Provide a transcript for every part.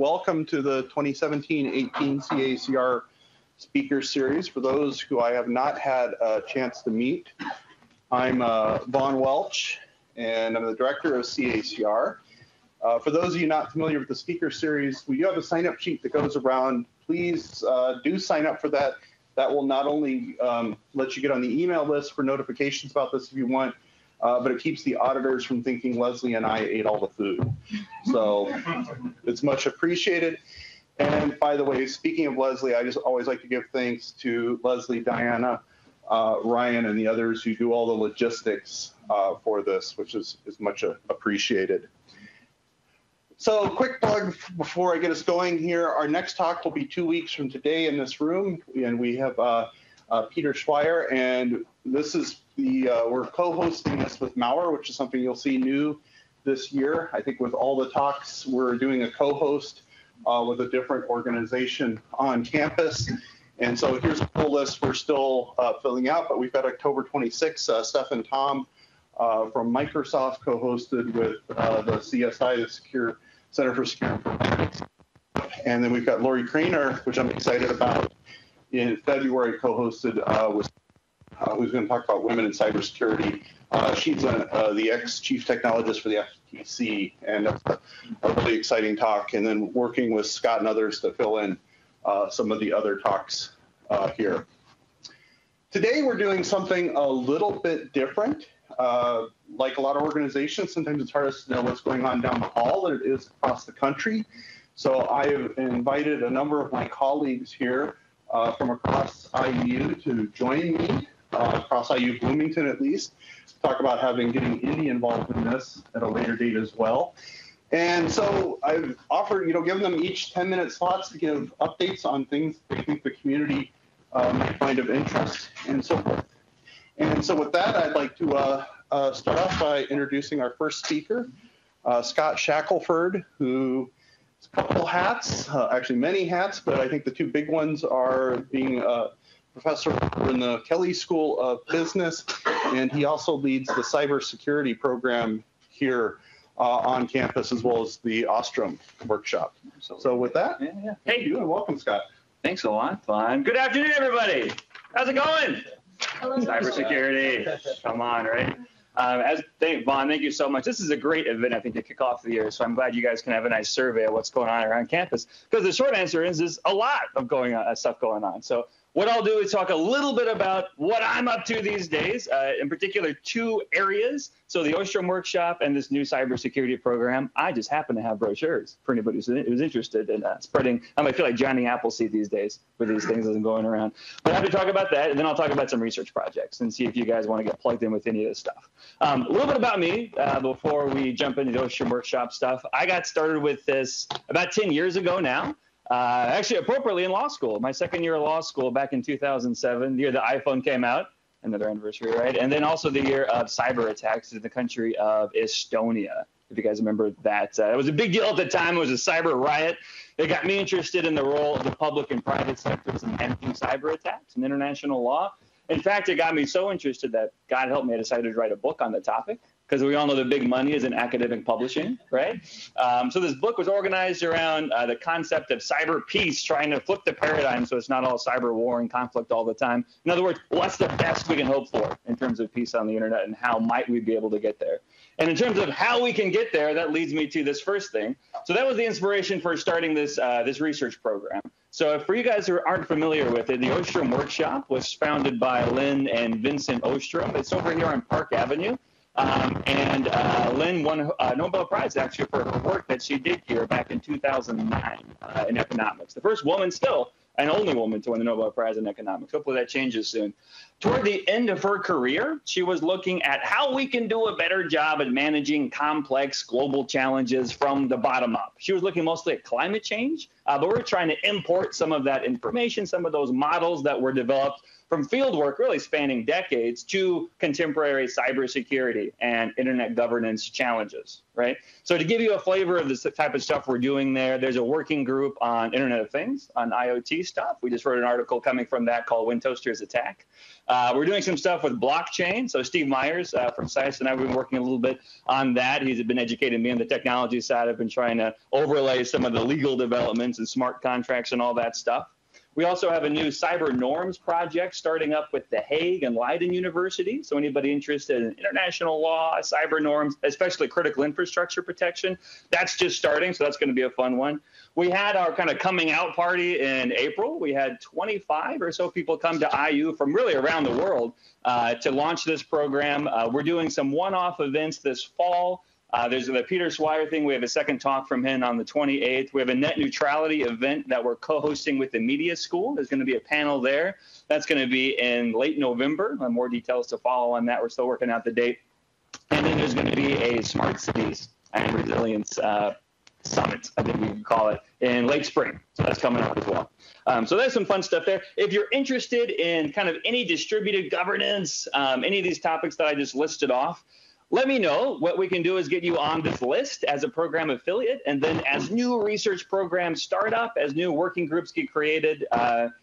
welcome to the 2017-18 CACR Speaker Series. For those who I have not had a chance to meet, I'm Vaughn Welch, and I'm the director of CACR. For those of you not familiar with the Speaker Series, we do have a sign-up sheet that goes around. Please do sign up for that. That will not only let you get on the email list for notifications about this if you want, but it keeps the auditors from thinking Leslie and I ate all the food. So it's much appreciated. And by the way, speaking of Leslie, I just always like to give thanks to Leslie, Diana, Ryan, and the others who do all the logistics for this, which is much appreciated. So quick plug before I get us going here. Our next talk will be 2 weeks from today in this room, and we have Peter Swire, and this is we're co-hosting this with Maurer, which is something you'll see new this year. I think with all the talks, we're doing a co-host with a different organization on campus. And so here's a full list we're still filling out, but we've got October 26th, Steph and Tom from Microsoft co-hosted with the CSI, the Center for Secure Informatics. And then we've got Lori Craner, which I'm excited about, in February co-hosted with who's going to talk about women in cybersecurity. She's the ex-chief technologist for the FTC, and that's a really exciting talk. And then working with Scott and others to fill in some of the other talks here. Today we're doing something a little bit different. Like a lot of organizations, sometimes it's hardest to know what's going on down the hall than it is across the country. So I have invited a number of my colleagues here from across IU to join me, across IU Bloomington at least, to talk about getting Indy involved in this at a later date as well. And so I've offered, given them each 10-minute slots to give updates on things they think the community might find of interest and so forth. And so with that, I'd like to start off by introducing our first speaker, Scott Shackelford, who has a couple hats, actually many hats, but I think the two big ones are being a professor in the Kelley School of Business, and he also leads the cybersecurity program here on campus, as well as the Ostrom workshop. So with that, Hey, you and welcome, Scott. Thanks a lot, Vaughn. Good afternoon, everybody. How's it going? Hello. Cybersecurity. Come on, right? Vaughn, thank you so much. This is a great event, I think, to kick off the year. So I'm glad you guys can have a nice survey of what's going on around campus. Because the short answer is there's a lot of stuff going on. So what I'll do is talk a little bit about what I'm up to these days, in particular 2 areas. So the Ostrom workshop and this new cybersecurity program. I just happen to have brochures for anybody who's interested in spreading. I feel like Johnny Appleseed these days with these things as I'm going around. But I have to talk about that, and then I'll talk about some research projects and see if you guys want to get plugged in with any of this stuff. A little bit about me before we jump into the Ostrom workshop stuff. I got started with this about 10 years ago now. Actually, appropriately in law school. My second year of law school back in 2007, the year the iPhone came out, another anniversary, right? And then also the year of cyber attacks in the country of Estonia, if you guys remember that. It was a big deal at the time. It was a cyber riot. It got me interested in the role of the public and private sectors in managing cyber attacks and international law. In fact, it got me so interested that, God help me, I decided to write a book on the topic, because we all know the big money is in academic publishing, right? So this book was organized around the concept of cyber peace, trying to flip the paradigm so it's not all cyber war and conflict all the time. In other words, what's the best we can hope for in terms of peace on the internet, and how might we be able to get there? And in terms of how we can get there, that leads me to this first thing. So that was the inspiration for starting this research program. So for you guys who aren't familiar with it, the Ostrom Workshop was founded by Lynn and Vincent Ostrom. It's over here on Park Avenue. And Lynn won a Nobel Prize, actually, for her work that she did here back in 2009 in economics. The first woman still, and only woman to win the Nobel Prize in economics. Hopefully that changes soon. Toward the end of her career, she was looking at how we can do a better job at managing complex global challenges from the bottom up. She was looking mostly at climate change, but we're trying to import some of that information, some of those models that were developed from field work really spanning decades to contemporary cybersecurity and internet governance challenges, right? So to give you a flavor of this type of stuff we're doing there's a working group on Internet of Things, on IoT stuff. We just wrote an article coming from that called When Toasters Attack. We're doing some stuff with blockchain. So Steve Myers from SICE and I have been working a little bit on that. He's been educating me on the technology side. I've been trying to overlay some of the legal developments and smart contracts and all that stuff. We also have a new cyber norms project starting up with The Hague and Leiden University. So anybody interested in international law, cyber norms, especially critical infrastructure protection, that's just starting. So that's going to be a fun one. We had our kind of coming out party in April. We had 25 or so people come to IU from really around the world to launch this program. We're doing some one-off events this fall. There's the Peter Swire thing. We have a second talk from him on the 28th. We have a net neutrality event that we're co-hosting with the media school. There's going to be a panel there. That's going to be in late November. More details to follow on that. We're still working out the date. And then there's going to be a Smart Cities and Resilience Summit, I think we can call it, in late spring. So that's coming up as well. So there's some fun stuff there. If you're interested in kind of any distributed governance, any of these topics that I just listed off, let me know. What we can do is get you on this list as a program affiliate, and then as new research programs start up, as new working groups get created,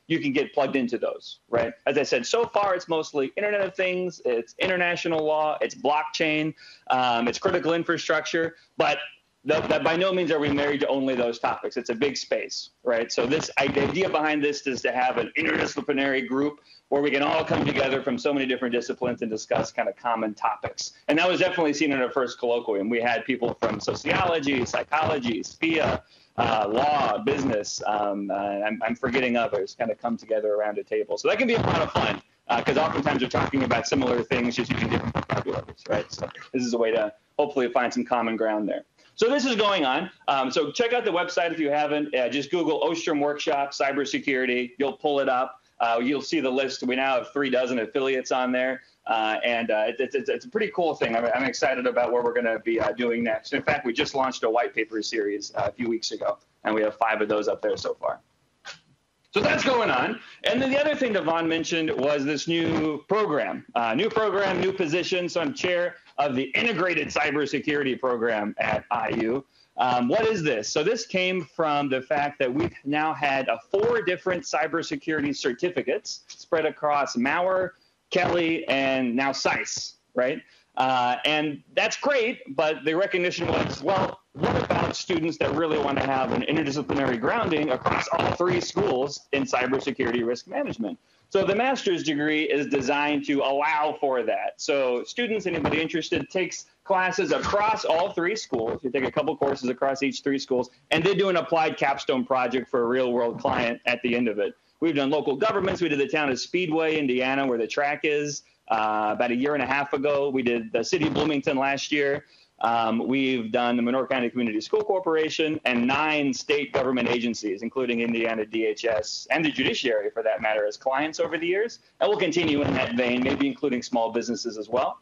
you can get plugged into those, right? As I said, so far it's mostly Internet of Things, it's international law, it's blockchain, it's critical infrastructure, but that by no means are we married to only those topics. It's a big space, right? So the idea behind this is to have an interdisciplinary group where we can all come together from so many different disciplines and discuss kind of common topics. And that was definitely seen in our first colloquium. We had people from sociology, psychology, SPIA, law, business, I'm forgetting others, kind of come together around a table. So that can be a lot of fun because oftentimes we're talking about similar things, just using different vocabularies, right? So this is a way to hopefully find some common ground there. So this is going on. So check out the website if you haven't. Just Google Ostrom Workshop Cybersecurity. You'll pull it up. You'll see the list. We now have 36 affiliates on there. It's a pretty cool thing. I'm excited about what we're going to be doing next. In fact, we just launched a white paper series a few weeks ago, and we have 5 of those up there so far. So that's going on. And then the other thing that Vaughn mentioned was this new program, new position. So I'm chair of the Integrated Cybersecurity Program at IU. What is this? So this came from the fact that we've now had 4 different cybersecurity certificates spread across Maurer, Kelley, and now SICE, right? And that's great, but the recognition was, well, what about students that really want to have an interdisciplinary grounding across all 3 schools in cybersecurity risk management? So the master's degree is designed to allow for that. So students, anybody interested, takes classes across all 3 schools. You take a couple courses across each 3 schools, and they do an applied capstone project for a real-world client at the end of it. We've done local governments. We did the town of Speedway, Indiana, where the track is. About a year and a half ago, we did the city of Bloomington last year. We've done the Monroe County Community School Corporation and 9 state government agencies, including Indiana DHS and the judiciary, for that matter, as clients over the years. And we'll continue in that vein, maybe including small businesses as well.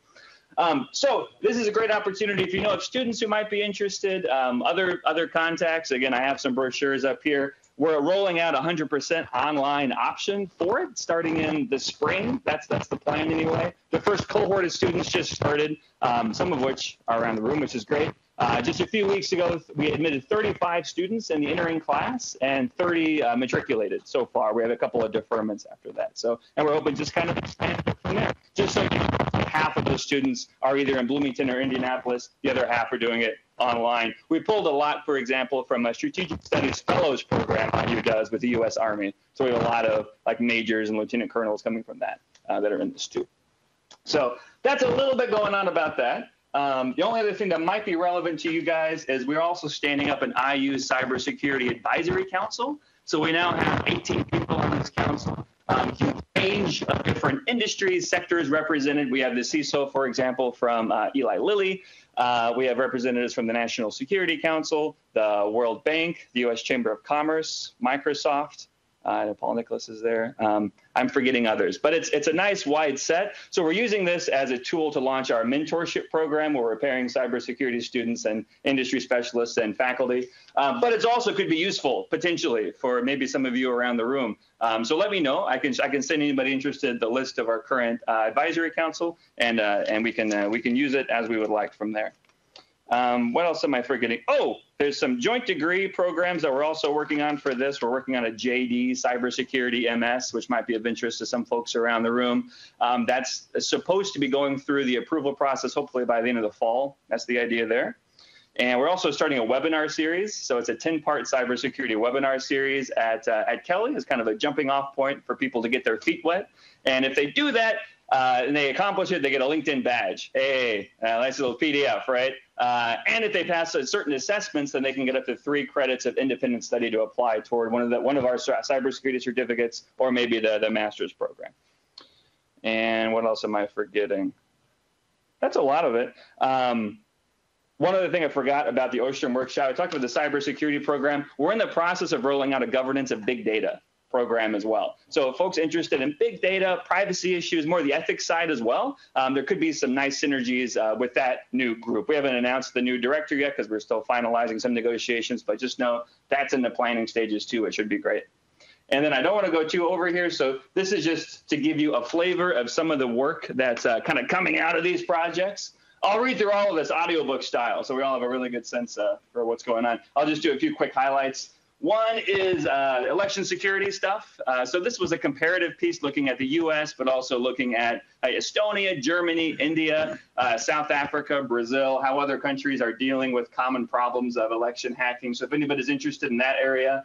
So this is a great opportunity. If you know of students who might be interested, other contacts, again, I have some brochures up here. We're rolling out 100% online option for it starting in the spring. That's the plan anyway. The first cohort of students just started, some of which are around the room, which is great. Just a few weeks ago, we admitted 35 students in the entering class and 30 matriculated so far. We have a couple of deferments after that. So, and we're hoping just kind of expand it from there. Just so you know, half of those students are either in Bloomington or Indianapolis. The other half are doing it online. We pulled a lot, for example, from a Strategic Studies Fellows program IU does with the U.S. Army. So we have a lot of like majors and lieutenant colonels coming from that that are in this too. So that's a little bit going on about that. The only other thing that might be relevant to you guys is we're also standing up an IU Cybersecurity Advisory Council. So we now have 18 people on this council. Huge range of different industries, sectors represented. We have the CISO, for example, from Eli Lilly. We have representatives from the National Security Council, the World Bank, the U.S. Chamber of Commerce, Microsoft. Paul Nicholas is there. I'm forgetting others, but it's a nice wide set. So we're using this as a tool to launch our mentorship program where we're pairing cybersecurity students and industry specialists and faculty. But it also could be useful potentially for maybe some of you around the room. So let me know. I can send anybody interested the list of our current advisory council, and we can use it as we would like from there. What else am I forgetting? Oh, there's some joint degree programs that we're also working on for this. We're working on a JD, Cybersecurity MS, which might be of interest to some folks around the room. That's supposed to be going through the approval process, hopefully by the end of the fall. That's the idea there. And we're also starting a webinar series. So it's a 10-part cybersecurity webinar series at Kelley. It's kind of a jumping off point for people to get their feet wet. And if they do that and they accomplish it, they get a LinkedIn badge. Hey, nice little PDF, right? And if they pass certain assessments, then they can get up to 3 credits of independent study to apply toward one of our cybersecurity certificates, or maybe the master's program. And what else am I forgetting? That's a lot of it. One other thing I forgot about the Ostrom workshop, I talked about the cybersecurity program. We're in the process of rolling out a governance of big data program as well. So if folks interested in big data, privacy issues, more the ethics side as well, there could be some nice synergies with that new group. We haven't announced the new director yet because we're still finalizing some negotiations, but just know that's in the planning stages too. It should be great. And then I don't want to go too over here. So this is just to give you a flavor of some of the work that's kind of coming out of these projects. I'll read through all of this audiobook style, so we all have a really good sense for what's going on. I'll just do a few quick highlights. One is election security stuff. So this was a comparative piece looking at the US, but also looking at Estonia, Germany, India, South Africa, Brazil, how other countries are dealing with common problems of election hacking. So if anybody's interested in that area,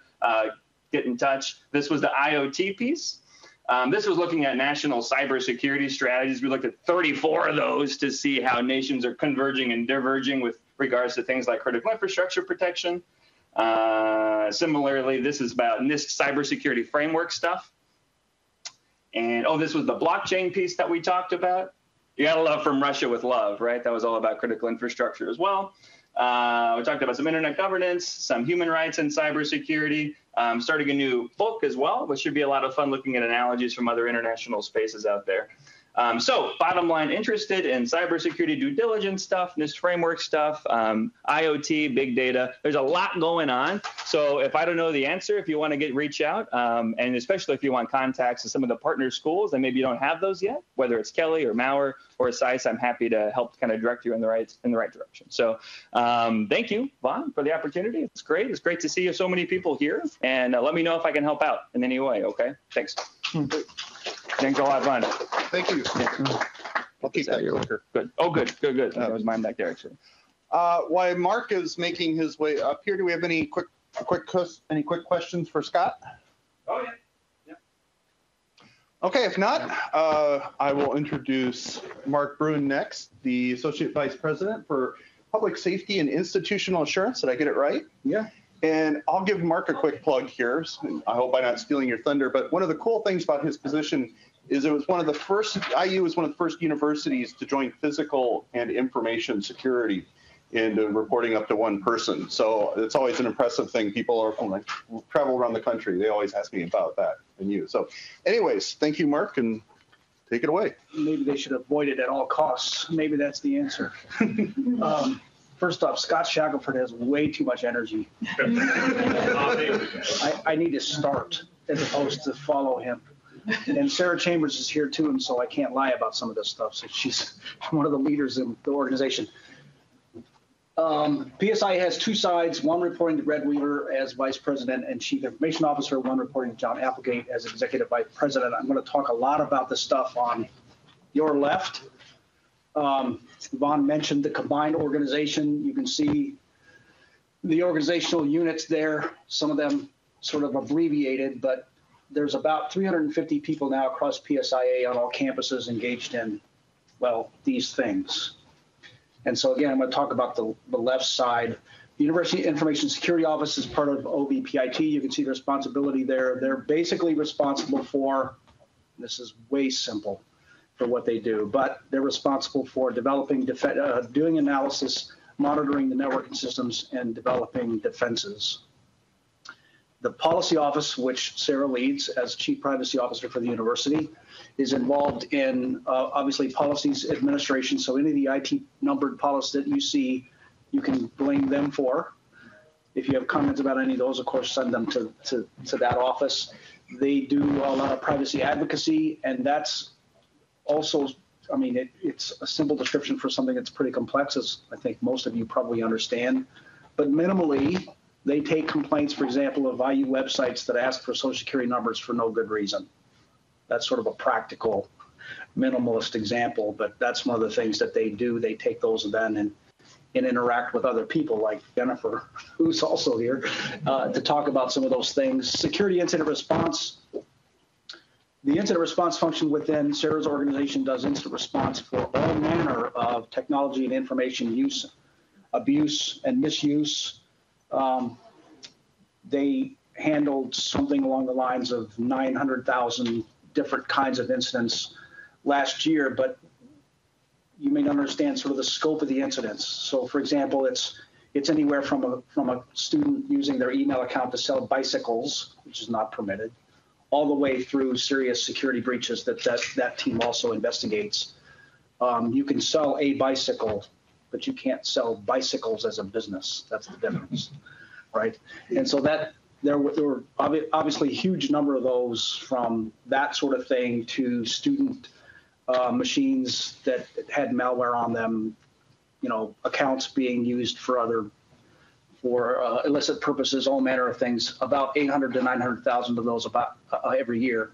get in touch. This was the IoT piece. This was looking at national cybersecurity strategies. We looked at 34 of those to see how nations are converging and diverging with regards to things like critical infrastructure protection. Similarly, this is about NIST cybersecurity framework stuff. And, oh, this was the blockchain piece that we talked about. You got to love from Russia with love, right? That was all about critical infrastructure as well. We talked about some internet governance, some human rights and cybersecurity, starting a new book as well, which should be a lot of fun looking at analogies from other international spaces out there. So bottom line, interested in cybersecurity due diligence stuff, NIST framework stuff, IoT, big data. There's a lot going on. So if I don't know the answer, if you want to reach out, and especially if you want contacts to some of the partner schools and maybe you don't have those yet, whether it's Kelley or Maurer or SICE, I'm happy to help kind of direct you in the right direction. So thank you, Vaughn, for the opportunity. It's great. It's great to see so many people here. And let me know if I can help out in any way. Okay. Thanks. Thanks a lot, Vaughn. Thank you. Yeah. I'll keep that clicker. Good. Oh, good. That was mine back there, actually. While Mark is making his way up here, do we have any quick questions for Scott? Oh, yeah. Okay, if not, I will introduce Mark Bruhn next, the Associate Vice President for Public Safety and Institutional Assurance. Did I get it right? Yeah. And I'll give Mark a quick plug here. I hope I'm not stealing your thunder, but one of the cool things about his position is it was one of the first, IU was one of the first universities to join physical and information security in reporting up to one person. So it's always an impressive thing. People are like travel around the country. They always ask me about that and you. So anyways, thank you, Mark, and take it away. Maybe they should avoid it at all costs. Maybe that's the answer. First off, Scott Shackelford has way too much energy. I need to start as opposed to follow him. And Sarah Chambers is here too, and so I can't lie about some of this stuff. So she's one of the leaders in the organization. PSIA has 2 sides, one reporting to Red Weaver as Vice President and Chief Information Officer, one reporting to John Applegate as Executive Vice President. I'm going to talk a lot about the stuff on your left. Vaughn mentioned the combined organization. You can see the organizational units there, some of them sort of abbreviated, but there's about 350 people now across PSIA on all campuses engaged in, well, these things. And so again, I'm going to talk about the left side. The University Information Security Office is part of OVPIT. You can see the responsibility there. They're basically responsible for, this is way simple for what they do, but they're responsible for developing, doing analysis, monitoring the networking systems, and developing defenses. The policy office, which Sarah leads as Chief Privacy Officer for the university, is involved in obviously policies administration. So any of the IT numbered policies that you see, you can blame them for. If you have comments about any of those, of course, send them to that office. They do a lot of privacy advocacy, and that's also I mean, it's a simple description for something that's pretty complex, as I think most of you probably understand. But minimally, they take complaints, for example, of IU websites that ask for social security numbers for no good reason. That's sort of a practical, minimalist example, but that's one of the things that they do. They take those and interact with other people like Jennifer, who's also here, to talk about some of those things. Security incident response. The incident response function within Sarah's organization does incident response for all manner of technology and information use, abuse, and misuse. They handled something along the lines of 900,000 different kinds of incidents last year, but you may not understand sort of the scope of the incidents. So, for example, it's anywhere from a student using their email account to sell bicycles, which is not permitted, all the way through serious security breaches that team also investigates. You can sell a bicycle, but you can't sell bicycles as a business. That's the difference, right? And so there were obviously a huge number of those, from that sort of thing to student machines that had malware on them, accounts being used for illicit purposes, all manner of things. About 800 to 900,000 of those every year.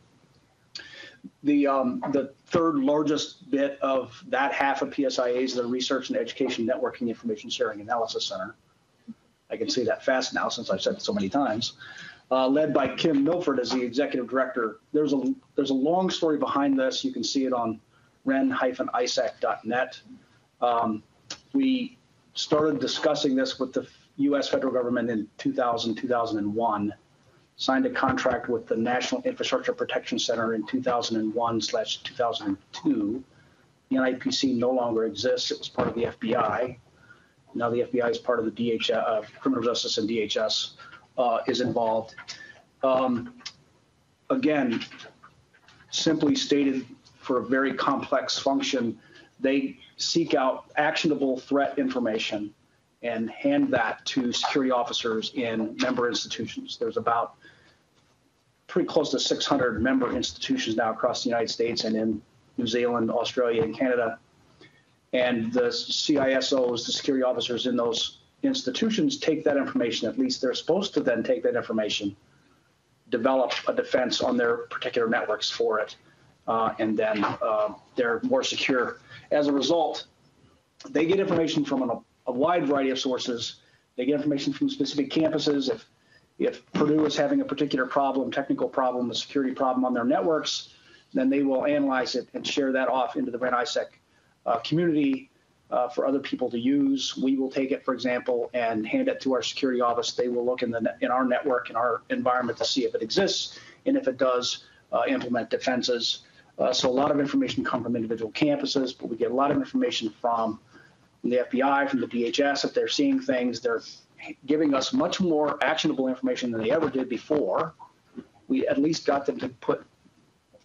The third largest bit of that half of PSIA is the Research and Education Networking Information Sharing Analysis Center. I can say that fast now since I've said it so many times. Led by Kim Milford as the executive director. There's a long story behind this. You can see it on ren-isaac.net. We started discussing this with the U.S. federal government in 2001, signed a contract with the National Infrastructure Protection Center in 2001/2002. The NIPC no longer exists. It was part of the FBI. Now the FBI is part of the DHS, Criminal Justice, and DHS is involved. Again, simply stated, for a very complex function, they seek out actionable threat information and hand that to security officers in member institutions. There's about pretty close to 600 member institutions now across the United States and in New Zealand, Australia, and Canada. And the CISOs, the security officers in those institutions, take that information, at least they're supposed to then take that information, develop a defense on their particular networks for it, and then they're more secure. As a result, they get information from a wide variety of sources. They get information from specific campuses. If Purdue is having a particular problem, technical problem, a security problem on their networks, then they will analyze it and share that off into the REN-ISAC community for other people to use. We will take it, for example, and hand it to our security office. They will look in our network, in our environment, to see if it exists, and if it does, implement defenses. So a lot of information comes from individual campuses, but we get a lot of information from the FBI, from the DHS. If they're seeing things, they're giving us much more actionable information than they ever did before. We at least got them to put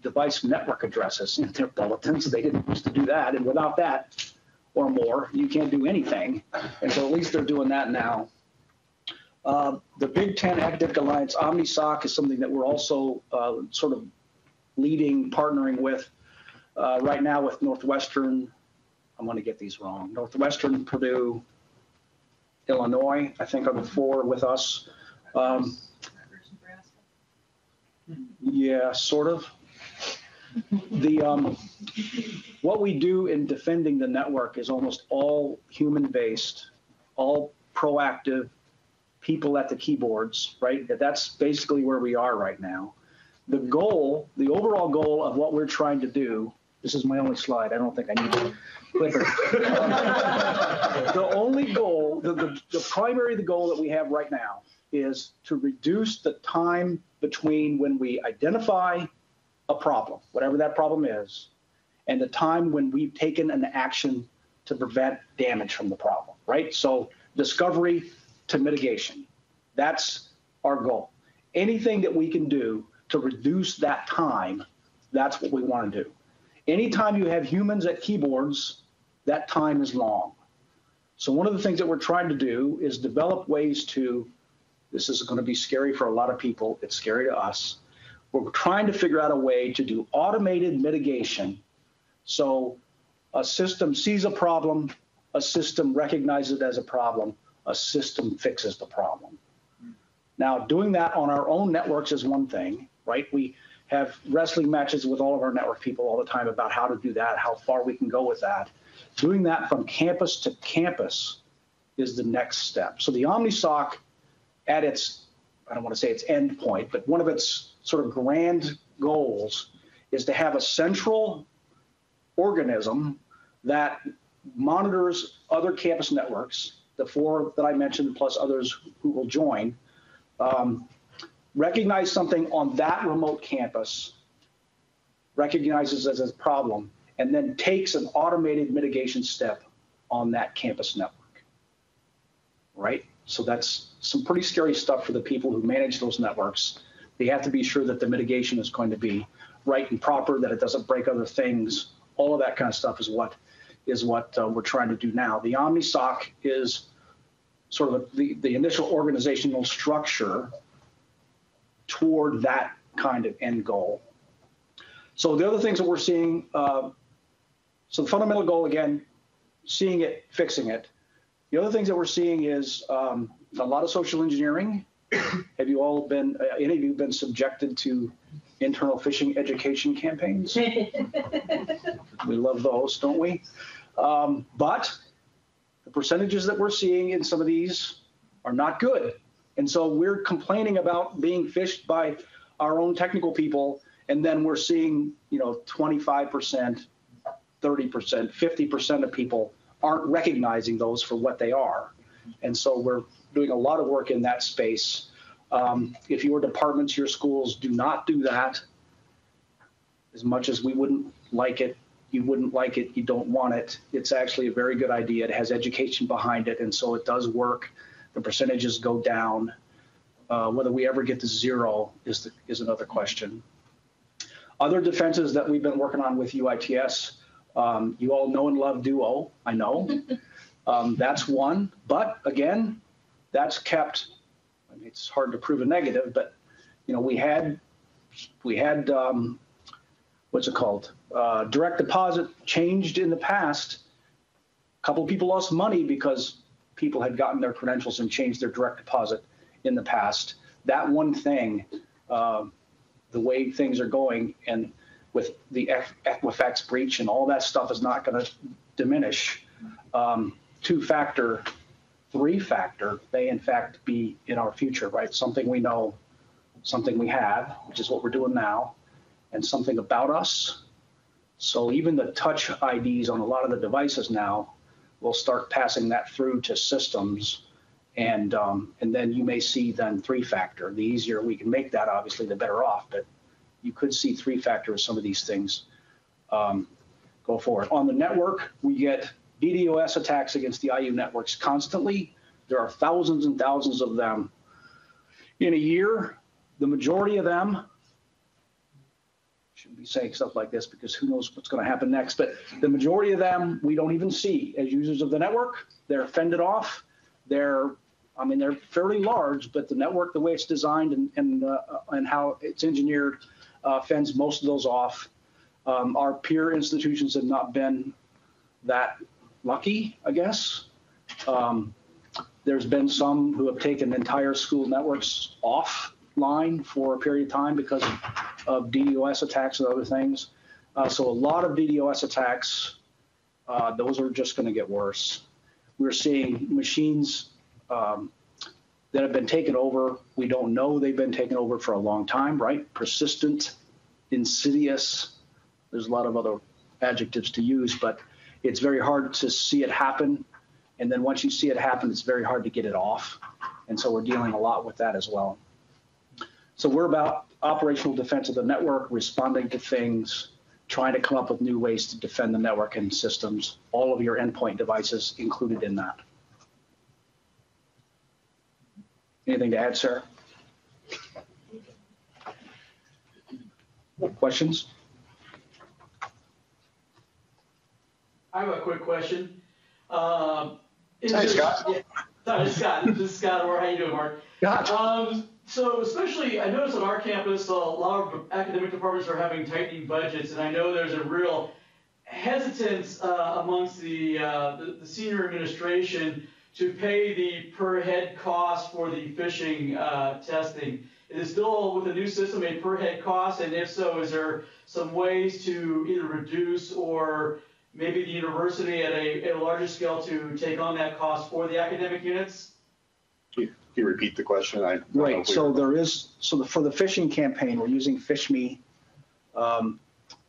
device network addresses in their bulletins. They didn't used to do that, and without that or more, you can't do anything. And so at least they're doing that now. The Big Ten Academic Alliance OmniSOC is something that we're also sort of leading, partnering with right now with Northwestern. I'm going to get these wrong. Northwestern, Purdue, Illinois, I think, are the four with us. Yeah, sort of. What we do in defending the network is almost all human-based, all proactive, people at the keyboards, right? That's basically where we are right now. The goal, the overall goal of what we're trying to do, this is my only slide. I don't think I need a clicker. The only goal, the primary goal that we have right now is to reduce the time between when we identify a problem, whatever that problem is, and the time when we've taken an action to prevent damage from the problem, right? So discovery to mitigation, that's our goal. Anything that we can do to reduce that time, that's what we want to do. Anytime you have humans at keyboards, that time is long. So one of the things that we're trying to do is develop ways to, this is going to be scary for a lot of people, it's scary to us. We're trying to figure out a way to do automated mitigation. So A system sees a problem, a system recognizes it as a problem, a system fixes the problem. Now, doing that on our own networks is one thing, right? We have wrestling matches with all of our network people all the time about how to do that, how far we can go with that. Doing that from campus to campus is the next step. So the OmniSOC at its, I don't want to say its end point, but one of its sort of grand goals is to have a central organism that monitors other campus networks, the 4 that I mentioned, plus others who will join, recognize something on that remote campus, recognizes it as a problem, and then takes an automated mitigation step on that campus network, right? So that's some pretty scary stuff for the people who manage those networks. They have to be sure that the mitigation is going to be right and proper, that it doesn't break other things. All of that kind of stuff is what we're trying to do now. The OmniSOC is sort of the initial organizational structure toward that kind of end goal. So the other things that we're seeing, so the fundamental goal, again, seeing it, fixing it. The other things that we're seeing is a lot of social engineering. Have you all been, any of you been subjected to internal phishing education campaigns? We love those, don't we? But the percentages that we're seeing in some of these are not good. And so we're complaining about being phished by our own technical people, and then we're seeing, 25%, 30%, 50% of people aren't recognizing those for what they are. And so we're doing a lot of work in that space. If your departments, your schools do not do that, as much as we wouldn't like it, you wouldn't like it, you don't want it, it's actually a very good idea. It has education behind it, and so it does work. The percentages go down. Whether we ever get to 0 is another question. Other defenses that we've been working on with UITS, you all know and love Duo, I know. That's one, but again, that's kept, I mean, it's hard to prove a negative, but we had what's it called? Direct deposit changed in the past. A couple of people lost money because people had gotten their credentials and changed their direct deposit in the past. That one thing, the way things are going, and with the Equifax breach and all that stuff is not going to diminish. 2-factor, 3-factor may in fact be in our future, right? Something we know, something we have, which is what we're doing now, and something about us. So even the touch IDs on a lot of the devices now will start passing that through to systems, and then you may see then 3-factor. The easier we can make that, obviously, the better off, but you could see 3-factor as some of these things go forward. On the network, we get DDoS attacks against the IU networks constantly. There are thousands and thousands of them in a year. The majority of them, shouldn't be saying stuff like this because who knows what's going to happen next, but the majority of them we don't even see as users of the network. They're fended off. They're fairly large, but the network, the way it's designed and how it's engineered, fends most of those off. Our peer institutions have not been that lucky, I guess. There's been some who have taken entire school networks offline for a period of time because of DDoS attacks and other things. So a lot of DDoS attacks, those are just going to get worse. We're seeing machines that have been taken over. We don't know they've been taken over for a long time, right? Persistent, insidious. There's a lot of other adjectives to use, but it's very hard to see it happen. And then once you see it happen, it's very hard to get it off. And so we're dealing a lot with that as well. So we're about operational defense of the network, responding to things, trying to come up with new ways to defend the network and systems, all of your endpoint devices included in that. Anything to add, Sarah? Questions? I have a quick question. Hi, Scott. Yeah, sorry, Scott. This is Scott. How you doing, Mark? Scott. So especially, I noticed on our campus, a lot of academic departments are having tightening budgets, and I know there's a real hesitance amongst the senior administration to pay the per head cost for the phishing testing. Is it still, with the new system, a per head cost? And if so, is there some ways to either reduce or maybe the university at a larger scale to take on that cost for the academic units? Can you repeat the question? Right. So there is, for the phishing campaign, we're using PhishMe.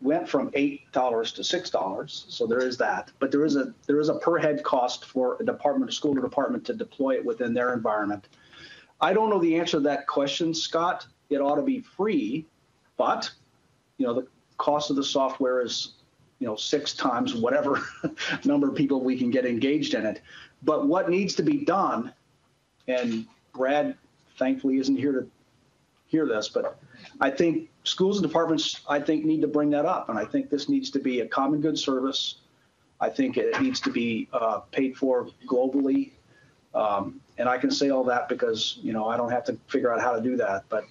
Went from $8 to $6, so there is that. But there is a per head cost for a department, a school or department, to deploy it within their environment. I don't know the answer to that question, Scott. It ought to be free, but the cost of the software is 6 times whatever number of people we can get engaged in it. But what needs to be done, and Brad thankfully isn't here to hear this, but I think schools and departments, need to bring that up. And I think this needs to be a common good service. I think it needs to be paid for globally. And I can say all that because, I don't have to figure out how to do that. But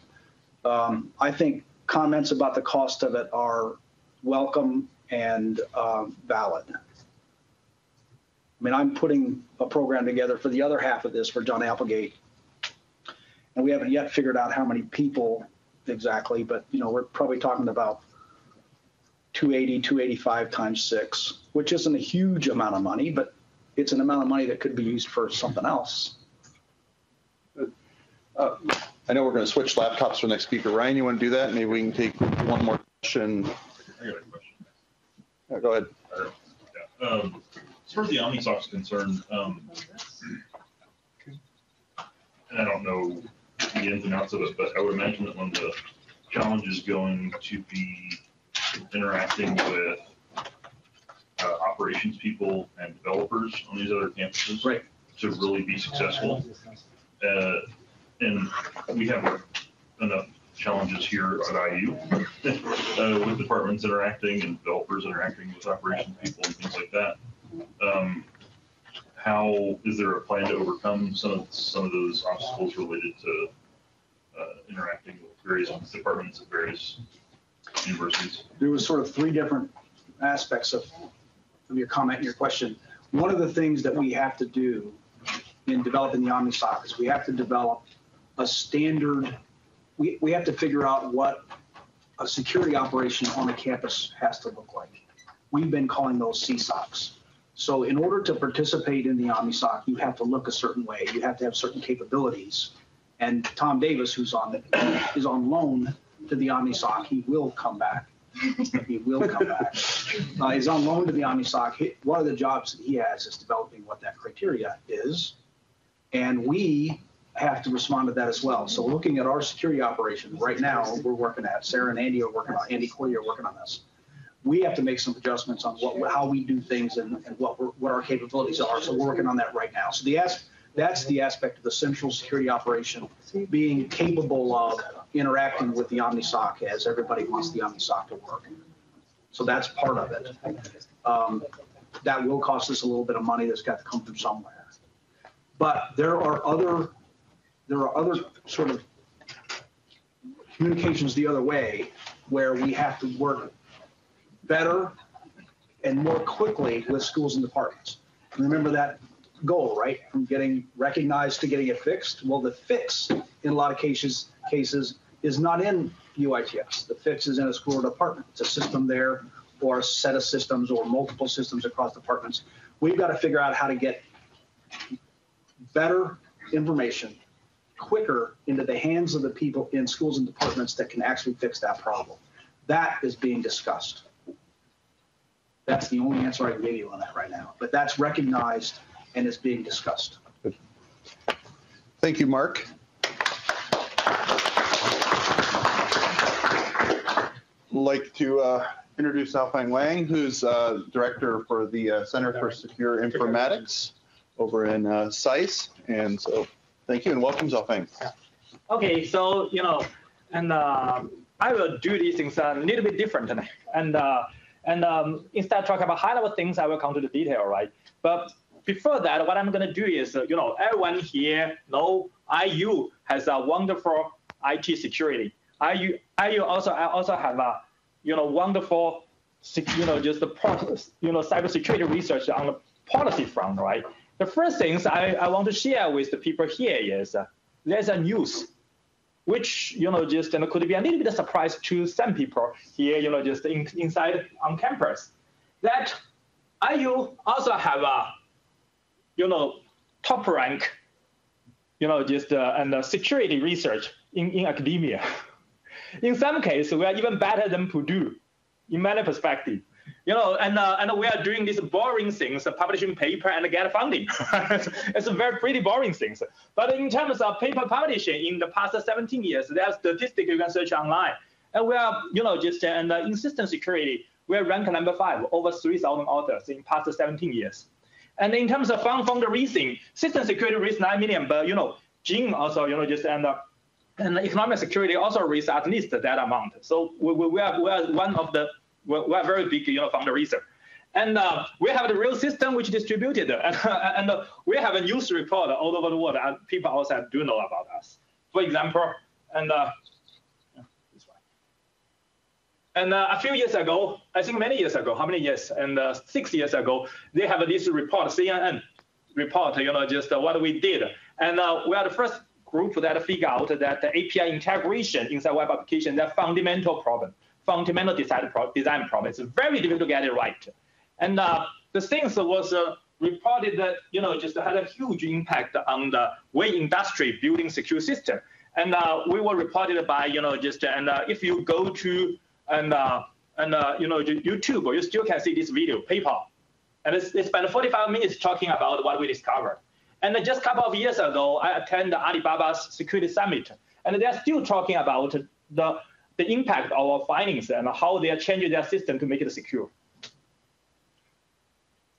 I think comments about the cost of it are welcome and valid. I mean, I'm putting a program together for the other half of this for John Applegate. And we haven't yet figured out how many people exactly, but we're probably talking about 285 times 6, which isn't a huge amount of money, but it's an amount of money that could be used for something else. I know we're going to switch laptops for the next speaker. Ryan, you want to do that? Maybe we can take one more question. I got a question. Yeah, go ahead. As far as the OmniSOC is concerned, and I don't know the ins and outs of it, but I would imagine that one of the challenges is going to be interacting with operations people and developers on these other campuses, right, to really be successful. And we have enough challenges here at IU with departments interacting and developers interacting with operations people and things like that. How is there a plan to overcome some of those obstacles related to interacting with various departments at various universities? There was sort of 3 different aspects of your comment and your question. One of the things that we have to do in developing the OmniSOC is we have to develop a standard. We have to figure out what a security operation on a campus has to look like. We've been calling those CSOCs. So in order to participate in the OmniSOC, you have to look a certain way. You have to have certain capabilities. And Tom Davis, who's is on loan to the OmniSOC, he will come back. He will come back. He's on loan to the OmniSOC. One of the jobs that he has is developing what that criteria is. And we have to respond to that as well. So looking at our security operation right now, we're working at, Sarah and Andy are working on, Andy Corey are working on this. We have to make some adjustments on how we do things and what our capabilities are. So we're working on that right now. So that's the aspect of the central security operation, being capable of interacting with the OmniSOC as everybody wants the OmniSOC to work. So that's part of it. That will cost us a little bit of money that's got to come from somewhere. But there are other sort of communications the other way where we have to work better and more quickly with schools and departments. Remember that goal, right? From getting recognized to getting it fixed. Well, the fix in a lot of cases is not in UITS. The fix is in a school or department. It's a system there, or a set of systems, or multiple systems across departments. We've got to figure out how to get better information quicker into the hands of the people in schools and departments that can actually fix that problem. That is being discussed. That's the only answer I can give you on that right now. But that's recognized and is being discussed. Good. Thank you, Mark. I'd like to introduce XiaoFeng Wang, who's director for the Center for Secure Informatics over in SICE. And so thank you and welcome, XiaoFeng. Okay, so, and I will do these things a little bit different tonight. And instead of talking about high-level things, I will come to the detail, right? But before that, what I'm going to do is, everyone here know IU has a wonderful IT security. IU also have a, wonderful just the cybersecurity research on the policy front, right? The first things I want to share with the people here is there's a news, which just could be a little bit of surprise to some people here, just inside on campus, that IU also have a top rank, and security research in academia. In some cases, we are even better than Purdue in many perspectives. And we are doing these boring things, publishing paper and get funding. It's very pretty boring things. But in terms of paper publishing in the past 17 years, there are statistics you can search online. And we are, and in system security, we are ranked number 5, over 3,000 authors in past 17 years. And in terms of fundraising, system security raised 9 million, but Jing also, and economic security also raised at least that amount. So we are one of the we're very big, fundraiser. And we have the real system which distributed, and we have a news report all over the world, and people outside do know about us. For example, and this one. And a few years ago, I think many years ago, how many years? And 6 years ago, they have this report, CNN report, just what we did. And we are the first group that figure out that the API integration inside web application, that fundamental problem. Fundamental design problem. It's very difficult to get it right. And the things was reported that, just had a huge impact on the way industry building secure system. And we were reported by, and if you go to, YouTube, you still can see this video, paper. And they spent 45 minutes talking about what we discovered. And just a couple of years ago, I attended Alibaba's security summit, and they're still talking about the impact of our findings and how they are changing their system to make it secure.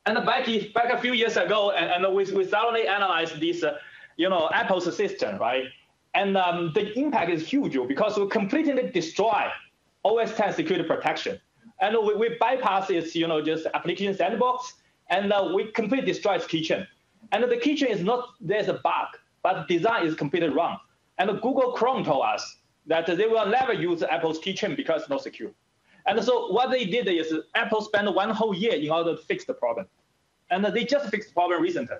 And back a few years ago, and we thoroughly analyzed this, Apple's system, right? And the impact is huge because we completely destroy OS 10 security protection. And we bypass its, just application sandbox, and we completely destroy its keychain. And the keychain is not, there's a bug, but the design is completely wrong. And Google Chrome told us that they will never use Apple's keychain because it's not secure. And so what they did is Apple spent 1 whole year in order to fix the problem. And they just fixed the problem recently.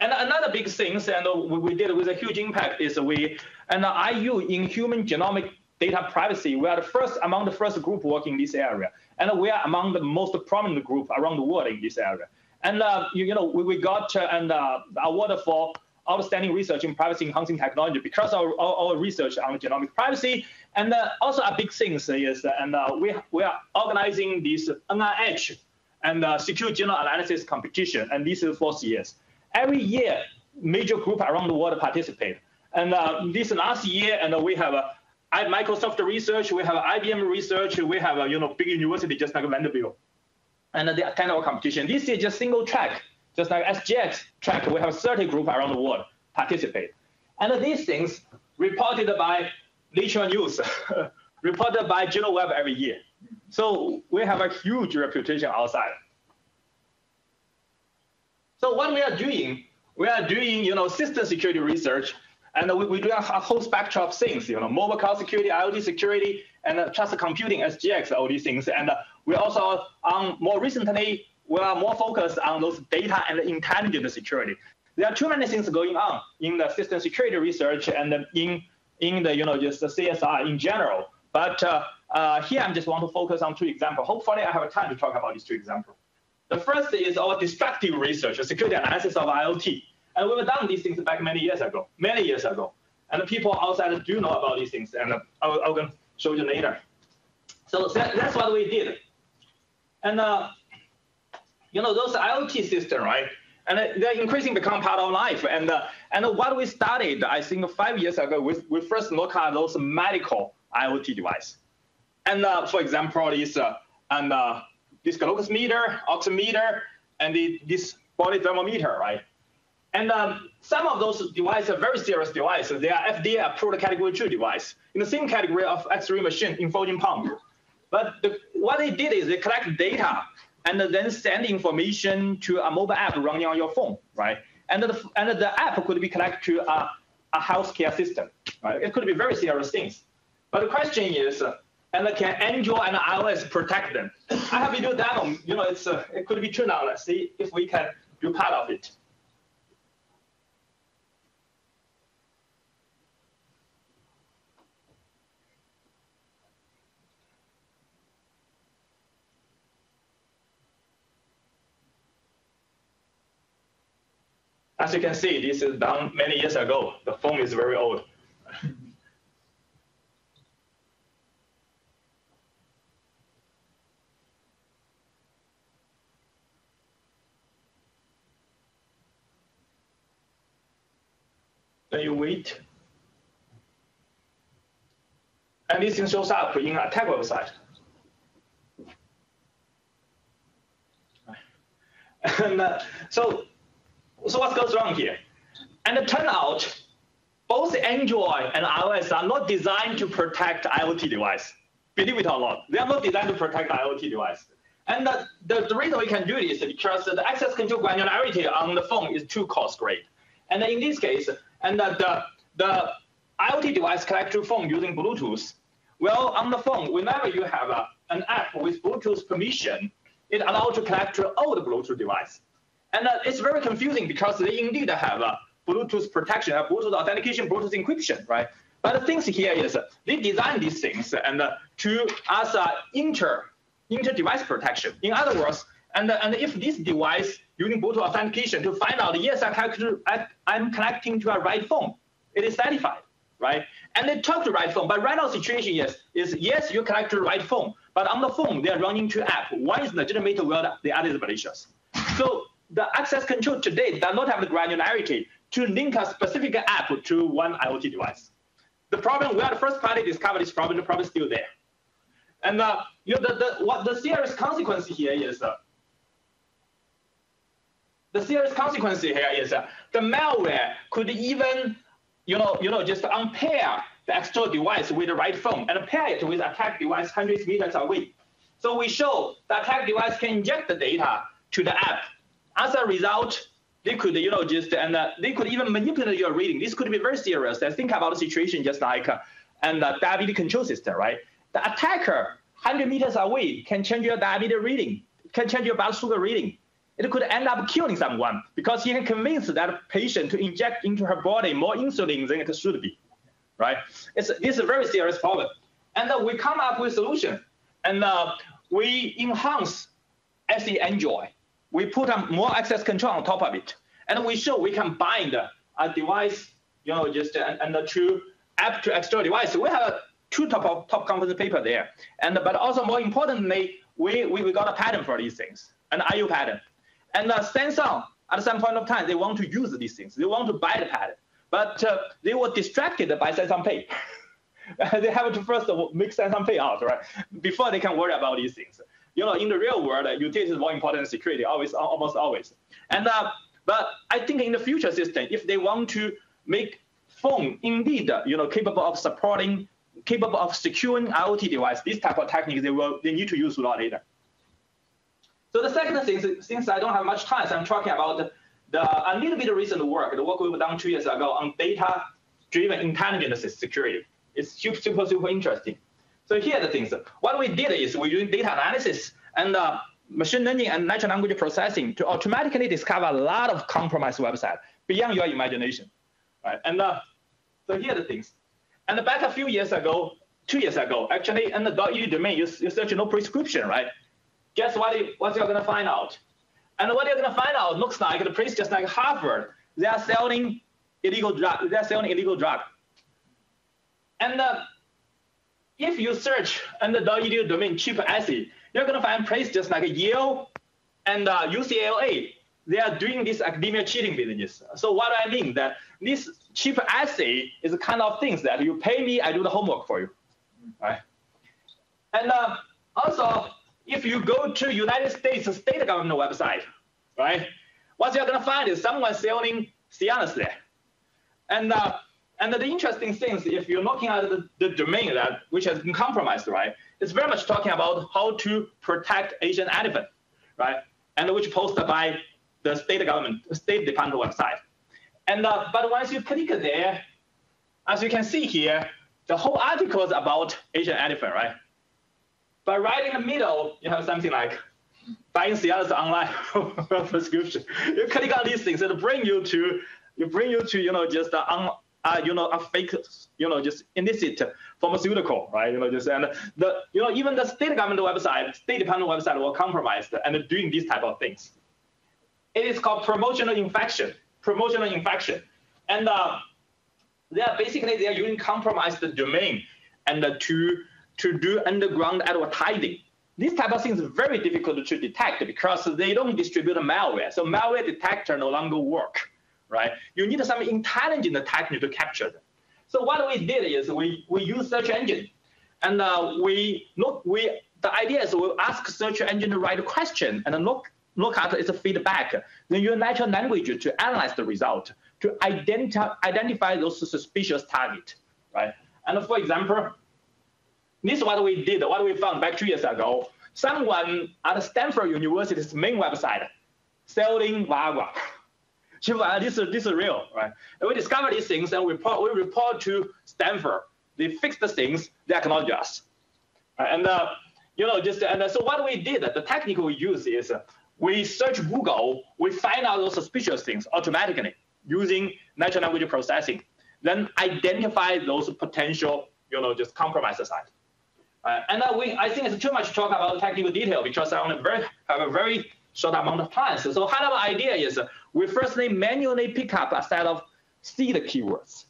And another big thing, and we did with a huge impact, is IU in human genomic data privacy, we are among the first group working in this area. And we are among the most prominent group around the world in this area. And we got an award for outstanding research in privacy enhancing technology because of our research on genomic privacy. And also a big thing is, we are organizing this NIH and secure genome analysis competition, and this is 4th years. Every year, major group around the world participate. And this last year, and we have Microsoft research, we have IBM research, we have big university just like Vanderbilt, and they attend our competition. This is just single track. Just like SGX track, we have 30 groups around the world participate. And these things reported by Nature News, reported by GeoWeb every year. So we have a huge reputation outside. So what we are doing system security research, and we do a whole spectrum of things, mobile cloud security, IoT security, and trusted computing, SGX, all these things. And we also, more recently, we are more focused on those data and intelligent security. There are too many things going on in the system security research and in the just the CSI in general. But here I just want to focus on 2 examples. Hopefully I have time to talk about these 2 examples. The first is our destructive research, security analysis of IoT. And we've done these things back many years ago. And people outside do know about these things, and I'll show you later. So that's what we did. And those IoT systems, right? And they're increasingly become part of life. And what we started, I think 5 years ago, we first looked at those medical IoT devices. And for example, this glucose meter, oximeter, and this body thermometer, right? And some of those devices are very serious devices. They are FDA-approved Category 2 device in the same category of X-ray machine in Fulgent pump. But what they did is they collect data and then send information to a mobile app running on your phone, right? And the app could be connected to a healthcare system, right? It could be very serious things. But the question is, and can Android and iOS protect them? I have video demo. It could be true now. Let's see if we can do part of it. As you can see, this is done many years ago. The phone is very old. Then you wait. And this thing shows up in an attack website. And so what goes wrong here? And it turns out both Android and iOS are not designed to protect IoT device. Believe it or not, they are not designed to protect IoT device. And the reason we can do this is because the access control granularity on the phone is too coarse grade. And in this case, and the IoT device connected to phone using Bluetooth. Well, on the phone, whenever you have an app with Bluetooth permission, it allows to connect to all the Bluetooth device. And it's very confusing because they indeed have Bluetooth protection, Bluetooth authentication, Bluetooth encryption, right? But the things here is they design these things and to as inter-device protection. In other words, and if this device using Bluetooth authentication to find out, yes, I'm connecting to a right phone, it is certified, right? And they talk to right phone, but right now situation is yes, you connect to the right phone, but on the phone, they are running two apps. One is legitimate, while the other is malicious. So the access control today does not have the granularity to link a specific app to one IoT device. The problem, we are the first party to discover this problem, the problem is still there. And what the serious consequence here is, the malware could even, just unpair the external device with the right phone and pair it with attack device hundreds of meters away. So we show the attack device can inject the data to the app. As a result, they could, they could even manipulate your reading. This could be very serious. And think about the situation just like the diabetes control system, right? The attacker 100 meters away can change your diabetes reading, can change your blood sugar reading. It could end up killing someone because he can convince that patient to inject into her body more insulin than it should be, right? This is a very serious problem. And we come up with a solution. And we enhance SE Android. We put more access control on top of it. And we show we can bind a device, and the two app to external device. We have two top conference paper there. But also more importantly, we got a patent for these things, an IU patent. And Samsung, at some point of time, they want to use these things. They want to buy the patent. But they were distracted by Samsung Pay. They have to first make Samsung Pay out, right? Before they can worry about these things. In the real world, utility is more important than security, almost always. And but I think in the future system, if they want to make phone indeed, capable of supporting, capable of securing IoT device, this type of technique they need to use a lot later. So the second thing, since I don't have much time, so I'm talking about a little bit of recent work, the work we've done 2 years ago on data-driven intelligence security. It's super interesting. So here are the things. What we did is we're doing data analysis and machine learning and natural language processing to automatically discover a lot of compromised websites beyond your imagination, right? And so here are the things. And back a few years ago, 2 years ago, actually, in the .edu domain, you search no prescription, right? Guess what you're going to find out? And what you're going to find out looks like the place just like Harvard. They are selling illegal drug. They are selling illegal drug. And if you search under the .edu domain cheap assay, you're going to find place just like Yale and UCLA. They are doing this academia cheating business. So what do I mean? That this cheap assay is the kind of things that you pay me, I do the homework for you, right? And also, if you go to United States state government website, right, what you're going to find is someone selling Cialis there. And the interesting thing is if you're looking at the domain which has been compromised, right, it's very much talking about how to protect Asian elephant, right, and which posted by the state government, State Department website. And but once you click there, as you can see here, the whole article is about Asian elephant, right? But right in the middle, you have something like buying Cialis online prescription. You click on these things, and bring you to just a fake, just illicit pharmaceutical, right? And even the state government website, State Department website were compromised and doing these type of things. It is called promotional infection. Promotional infection, and they are using compromised domain and to do underground advertising. These type of things are very difficult to detect because they don't distribute malware. So malware detector no longer work, right? You need some intelligent technique to capture them. So what we did is we use search engine, and the idea is we'll ask search engine the right question and look at its feedback, then use natural language to analyze the result, to identify those suspicious targets, right? And for example, this is what we did, what we found back 2 years ago. Someone at Stanford University's main website selling Viagra. This is real, right? And we discovered these things and we report to Stanford. They fixed the things, they acknowledge us. And so what we did, the technique we use is we search Google, we find out those suspicious things automatically using natural language processing, then identify those potential, just compromised sites. I think it's too much to talk about technical detail because I only have a very short amount of time. So high-level idea is we firstly manually pick up a set of seed keywords,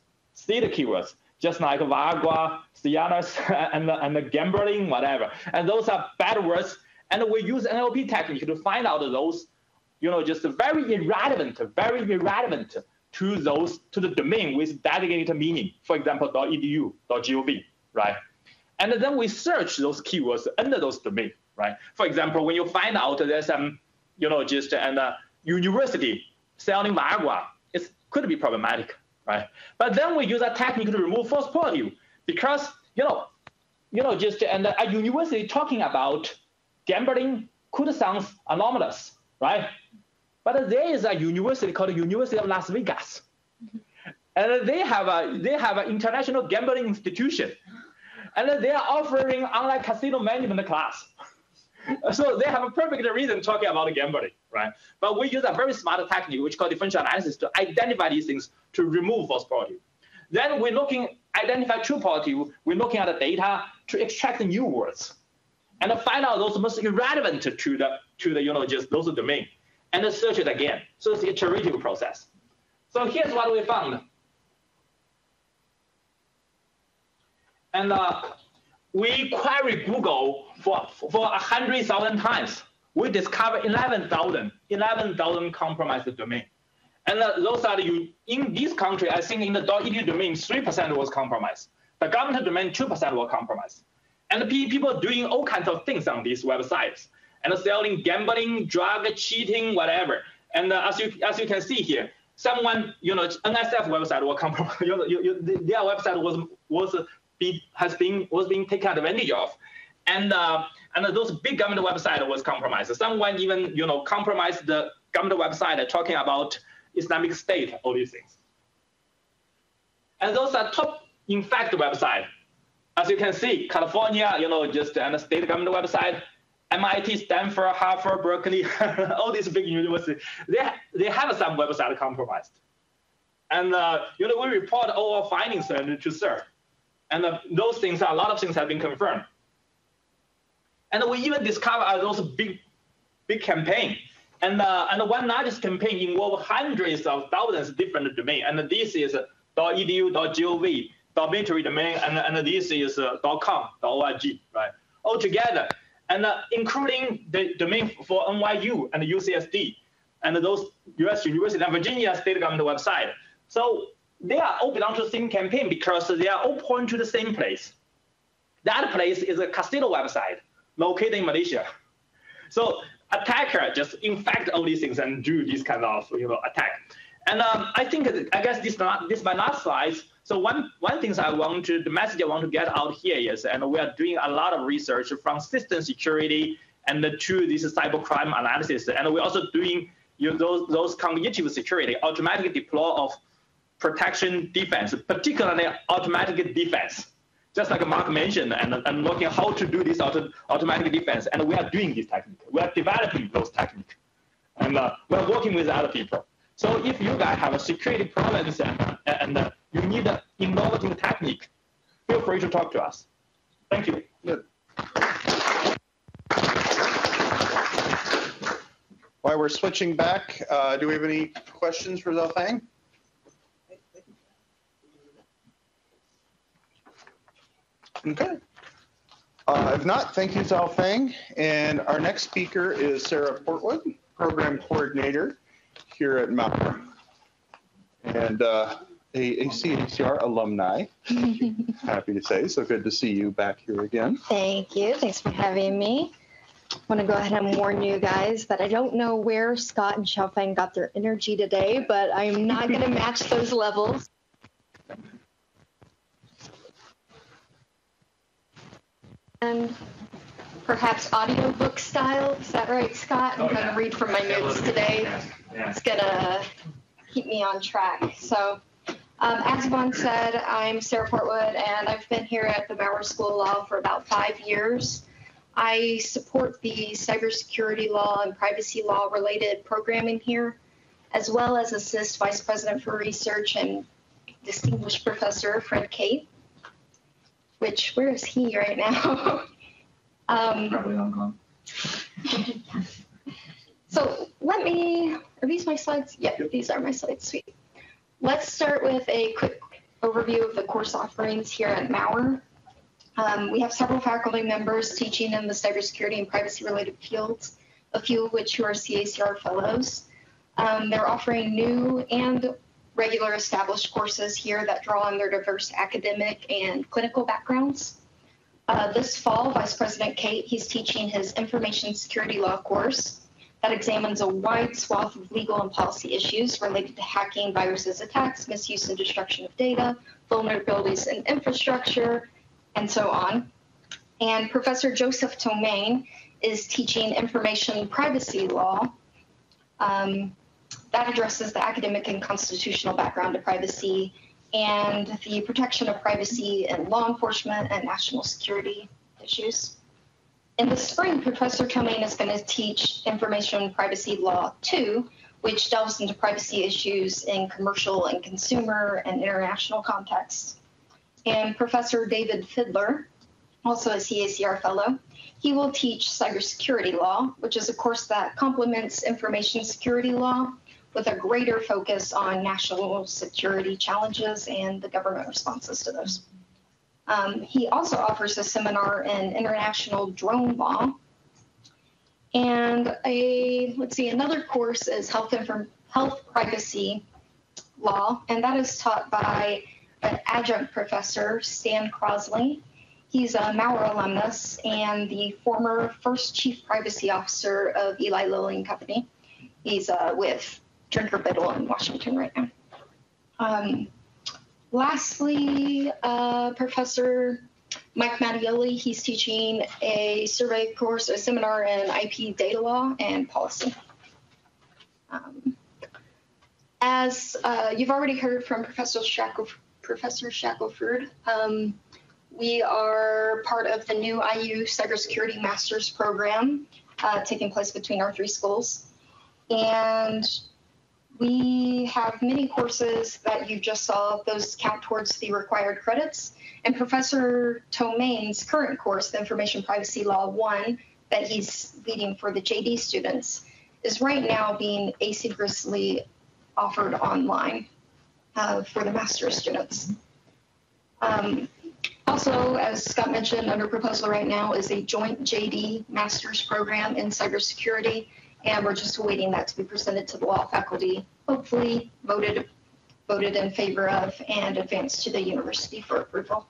just like Viagra, Cialis, and gambling, whatever. And those are bad words. And we use NLP technique to find out those, just very irrelevant to the domain with dedicated meaning. For example, .edu, .gov, right? And then we search those keywords under those domains, right? For example, when you find out there's some, just a university selling Viagra, it could be problematic, right? But then we use a technique to remove false positive because, just a university talking about gambling could sound anomalous, right? But there is a university called University of Las Vegas, and they have an international gambling institution, and they are offering online casino management class. So they have a perfect reason talking about gambling, right? But we use a very smart technique, which is called differential analysis, to identify these things to remove false positive. Then we're identify true positive. We're looking at the data to extract the new words, and find out those most irrelevant to the just those domain, and then search it again. So it's an iterative process. So here's what we found. And we query Google for 100,000 times. We discovered 11,000 compromised domain. And those are in this country, I think in the .edu domain, 3% was compromised. The government domain, 2% were compromised. And people doing all kinds of things on these websites, and selling, gambling, drug, cheating, whatever. And as you can see here, someone, NSF website were compromised. Their website was being taken advantage of, and those big government website was compromised. Someone even compromised the government website talking about Islamic State, all these things. And those are top Infecte website. As you can see, California, and the state government website, MIT, Stanford, Harvard, Berkeley, all these big universities, they have some website compromised. And we report all our findings to CERT. And those things, a lot of things have been confirmed. And we even discover those big campaign. And one largest campaign involved hundreds of thousands of different domains. And this is .edu, .gov, military domain, and this is .com, .org, right? All together, and including the domain for NYU and UCSD, and those U.S. University and Virginia state government website. So they are all belong to the same campaign because they are all point to the same place. That place is a casino website located in Malaysia. So attacker just infect all these things and do this kind of attack. And I guess this is my last slide. So one thing the message I want to get out here is, and we are doing a lot of research from system security and to this cybercrime analysis, and we're also doing those cognitive security, automatic deploy of protection defense, particularly automatic defense. just like Mark mentioned, and looking how to do this automatic defense. And we are doing this technique. We are developing those techniques. And we're working with other people. So if you guys have a security problems and you need an innovative technique, feel free to talk to us. Thank you. Good. While we're switching back, do we have any questions for XiaoFeng? Okay. If not, thank you, XiaoFeng. And our next speaker is Sarah Portwood, Program Coordinator here at Maurer, and a CACR alumni, happy to say. So good to see you back here again. Thank you. Thanks for having me. I want to go ahead and warn you guys that I don't know where Scott and XiaoFeng got their energy today, but I'm not going to match those levels. And perhaps audiobook style. Is that right, Scott? I'm going to read from my notes today. It's going to keep me on track. So as Vaughn said, I'm Sarah Portwood, and I've been here at the Maurer School of Law for about 5 years. I support the cybersecurity law and privacy law related programming here, as well as assist Vice President for Research and distinguished professor Fred Kate, which, where is he right now? Probably Hong Kong. So are these my slides? Yeah, these are my slides, sweet. Let's start with a quick overview of the course offerings here at Maurer. We have several faculty members teaching in the cybersecurity and privacy related fields, a few of which who are CACR fellows. They're offering new and regular established courses here that draw on their diverse academic and clinical backgrounds. This fall, Vice President Kate, he's teaching his information security law course that examines a wide swath of legal and policy issues related to hacking, viruses, attacks, misuse and destruction of data, vulnerabilities in infrastructure, and so on. And Professor Joseph Tomain is teaching information privacy law. That addresses the academic and constitutional background of privacy and the protection of privacy in law enforcement and national security issues. In the spring, Professor Tomain is going to teach Information Privacy Law 2, which delves into privacy issues in commercial and consumer and international contexts. And Professor David Fiedler, also a CACR fellow, he will teach Cybersecurity Law, which is a course that complements information security law with a greater focus on national security challenges and the government responses to those. He also offers a seminar in international drone law. And another course is health privacy law, and that is taught by an adjunct professor, Stan Crosley. He's a Maurer alumnus and the former first chief privacy officer of Eli Lilly and Company. He's with Drinker Biddle in Washington right now. Lastly, Professor Mike Mattioli, he's teaching a survey course, a seminar in IP data law and policy. As you've already heard from Professor Shackelford, we are part of the new IU Cybersecurity Master's Program taking place between our 3 schools. And we have many courses that you just saw. Those count towards the required credits. And Professor Tomain's current course, the Information Privacy Law 1, that he's leading for the JD students, is right now being asynchronously offered online for the master's students. Also, as Scott mentioned, under proposal right now is a joint JD master's program in cybersecurity, and we're just awaiting that to be presented to the law faculty, hopefully voted in favor of and advanced to the university for approval.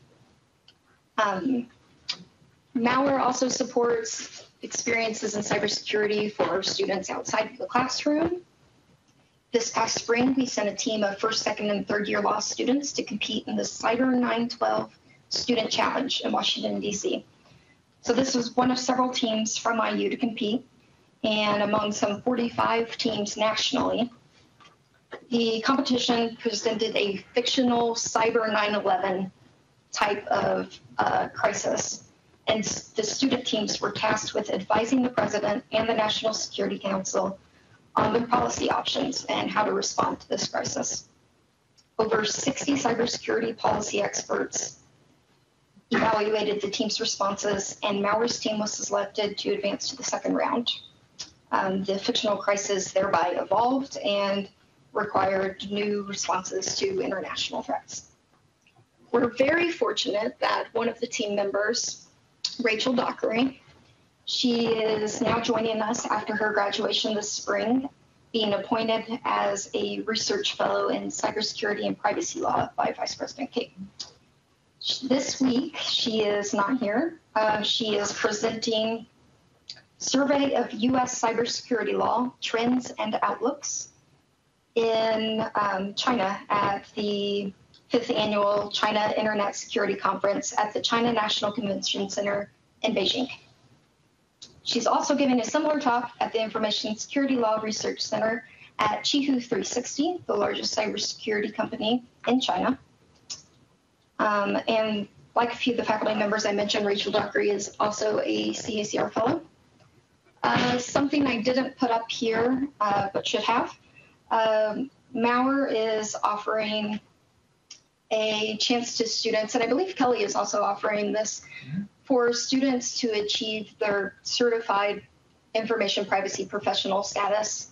Maurer also supports experiences in cybersecurity for students outside of the classroom. This past spring, we sent a team of first, second, and third year law students to compete in the Cyber 912 Student Challenge in Washington, D.C. So this was one of several teams from IU to compete, and among some 45 teams nationally. The competition presented a fictional Cyber 9/11 type of crisis. And the student teams were tasked with advising the president and the National Security Council on the policy options and how to respond to this crisis. Over 60 cybersecurity policy experts evaluated the team's responses, and Maurer's team was selected to advance to the second round. The fictional crisis thereby evolved and required new responses to international threats. We're very fortunate that one of the team members, Rachel Dockery, she is now joining us after her graduation this spring, being appointed as a research fellow in cybersecurity and privacy law by Vice President King. This week, she is not here. She is presenting Survey of U.S. Cybersecurity Law, Trends and Outlooks in China at the 5th Annual China Internet Security Conference at the China National Convention Center in Beijing. She's also giving a similar talk at the Information Security Law Research Center at Qihoo 360, the largest cybersecurity company in China. And like a few of the faculty members I mentioned, Rachel Dockery is also a CACR fellow. Something I didn't put up here, but should have. Maurer is offering a chance to students, and I believe Kelley is also offering this, for students to achieve their certified information privacy professional status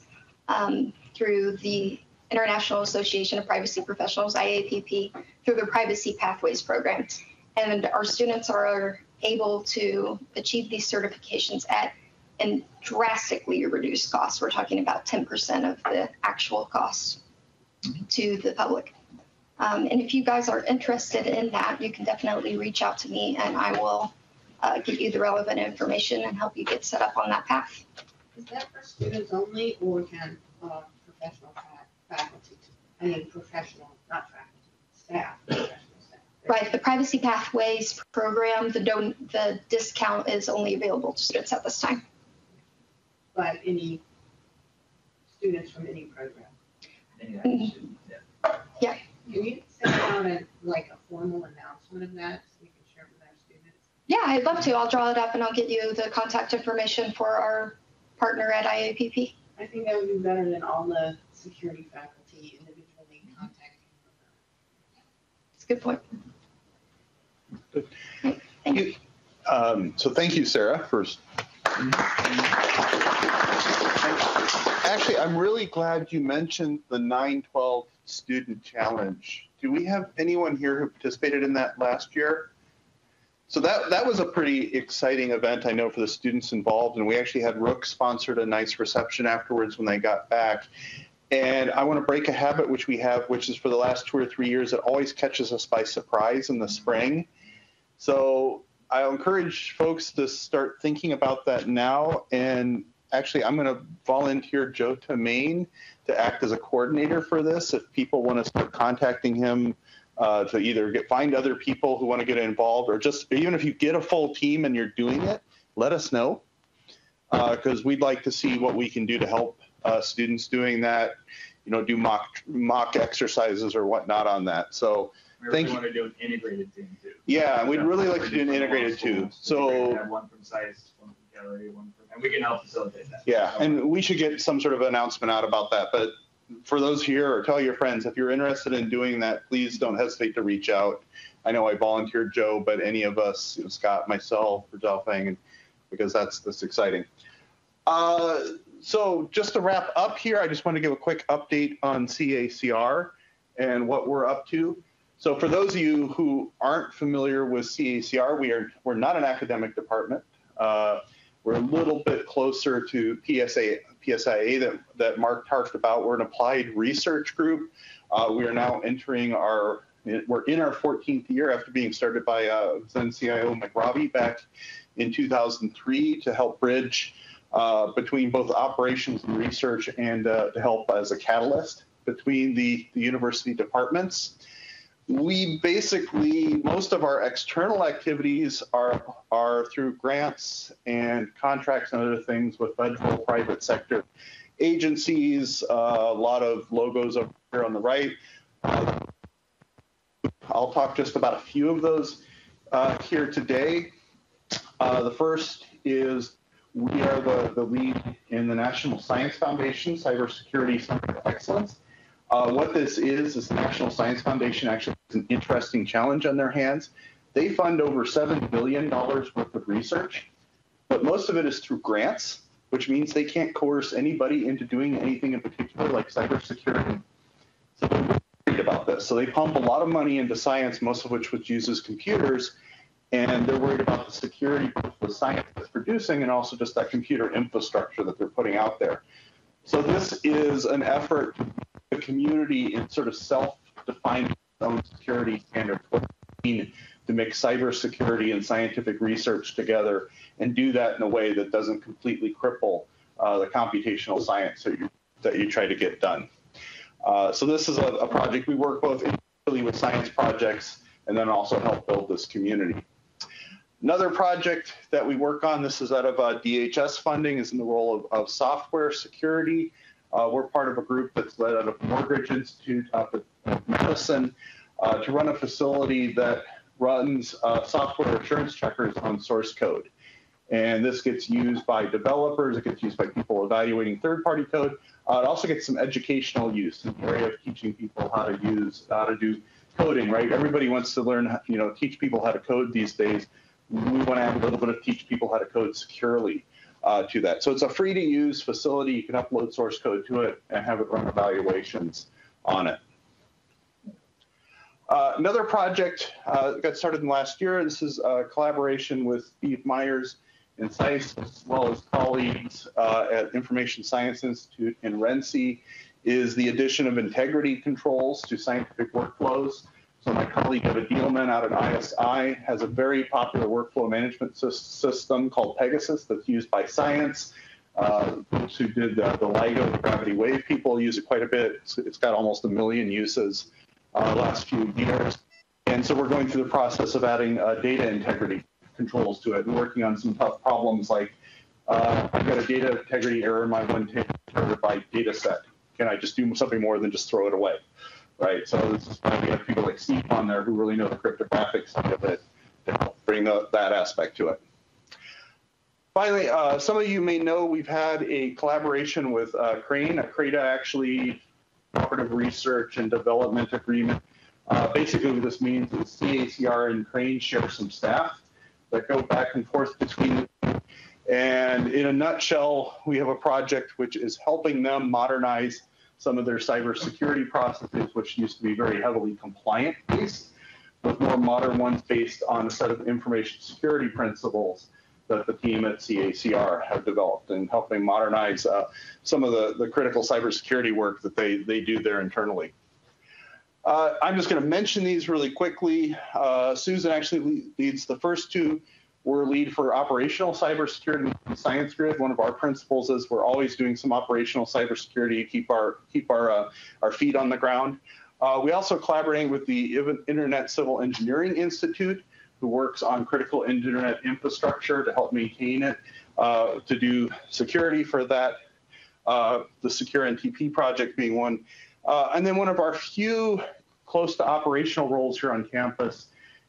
through the International Association of Privacy Professionals, IAPP, through the Privacy Pathways program. And our students are able to achieve these certifications at a drastically reduced cost. We're talking about 10% of the actual cost to the public. And if you guys are interested in that, you can definitely reach out to me and I will give you the relevant information and help you get set up on that path. Is that for students only, or can professional faculty, I mean professional, not faculty, staff, professional staff? Right, the Privacy Pathways program, the discount is only available to students at this time. But any students from any program? Yeah. Can you send out a formal announcement of that so we can share it with our students? Yeah, I'd love to. I'll draw it up and I'll get you the contact information for our partner at IAPP. I think that would be better than all the security faculty individually contacting them. It's a good point. Good. Right, thank you. So thank you, Sarah, first. Actually, I'm really glad you mentioned the 9/12 Student Challenge. Do we have anyone here who participated in that last year? So that was a pretty exciting event, I know, for the students involved, and we actually had Rook sponsored a nice reception afterwards when they got back. And I want to break a habit which we have, which is for the last 2 or 3 years, it always catches us by surprise in the spring. So I'll encourage folks to start thinking about that now. And actually, I'm going to volunteer Joe Tamain to act as a coordinator for this. If people want to start contacting him to either find other people who want to get involved, or just even if you get a full team and you're doing it, let us know, because we'd like to see what we can do to help students doing that, do mock exercises or whatnot on that. So we want to do an integrated team too. Yeah, we'd really like to do an integrated too. So have one from SICE, one from Kelley, and we can help facilitate that. Yeah, and we should get some sort of announcement out about that. But for those here, or tell your friends, if you're interested in doing that, please don't hesitate to reach out. I know I volunteered Joe, but any of us, Scott, myself, or XiaoFeng, because that's exciting. So just to wrap up here, I just want to give a quick update on CACR and what we're up to. So for those of you who aren't familiar with CACR, we're not an academic department. We're a little bit closer to PSIA that Mark talked about. We're an applied research group. We are now we're in our 14th year after being started by then CIO McRobbie back in 2003 to help bridge between both operations and research, and to help as a catalyst between the university departments. We basically, most of our external activities are through grants and contracts and other things with federal, private sector agencies. A lot of logos up here on the right. I'll talk just about a few of those here today. The first is we are the lead in the National Science Foundation Cybersecurity Center of Excellence. What this is the National Science Foundation actually has an interesting challenge on their hands. They fund over $7 billion worth of research, but most of it is through grants, which means they can't coerce anybody into doing anything in particular, like cybersecurity. So they're worried about this. So they pump a lot of money into science, most of which uses computers, and they're worried about the security of the science that's producing and also just that computer infrastructure that they're putting out there. So this is an effort to the community in sort of self-defining its own security standards, to mix cybersecurity and scientific research together and do that in a way that doesn't completely cripple the computational science that you try to get done. So this is a project we work both individually with science projects and then also help build this community. Another project that we work on, this is out of DHS funding, is in the role of software security. We're part of a group that's led out of Mortgage Institute up at Madison to run a facility that runs software assurance checkers on source code. And this gets used by developers, it gets used by people evaluating third-party code. It also gets some educational use in the area of teaching people how to do coding, right? Everybody wants to learn, teach people how to code these days. We want to add a little bit of teach people how to code securely to that. So it's a free-to-use facility. You can upload source code to it and have it run evaluations on it. Another project got started in last year. This is a collaboration with Steve Myers in SICE, as well as colleagues at Information Science Institute in RENCI, is the addition of integrity controls to scientific workflows. So my colleague Eva Dielman out at ISI has a very popular workflow management system called Pegasus that's used by science. Folks who did the LIGO, the gravity wave people, use it quite a bit. It's got almost 1 million uses last few years. And so we're going through the process of adding data integrity controls to it and working on some tough problems like I've got a data integrity error in my 1 terabyte data set. Can I just do something more than just throw it away? Right, so this is why we have people like Steve on there who really know the cryptographic side of it to help bring that aspect to it. Finally, some of you may know we've had a collaboration with Crane, a CRADA actually cooperative research and development agreement. Basically what this means is CACR and Crane share some staff that go back and forth between them. And in a nutshell, we have a project which is helping them modernize some of their cybersecurity processes, which used to be very heavily compliant-based, with more modern ones based on a set of information security principles that the team at CACR have developed, and helping modernize some of the critical cybersecurity work that they do there internally. I'm just going to mention these really quickly. Susan actually leads the first two. We're lead for operational cybersecurity and Science Grid. One of our principles is we're always doing some operational cybersecurity to keep our feet on the ground. We also collaborate with the Internet Civil Engineering Institute, who works on critical internet infrastructure to help maintain it, to do security for that, the Secure NTP project being one. And then one of our few close to operational roles here on campus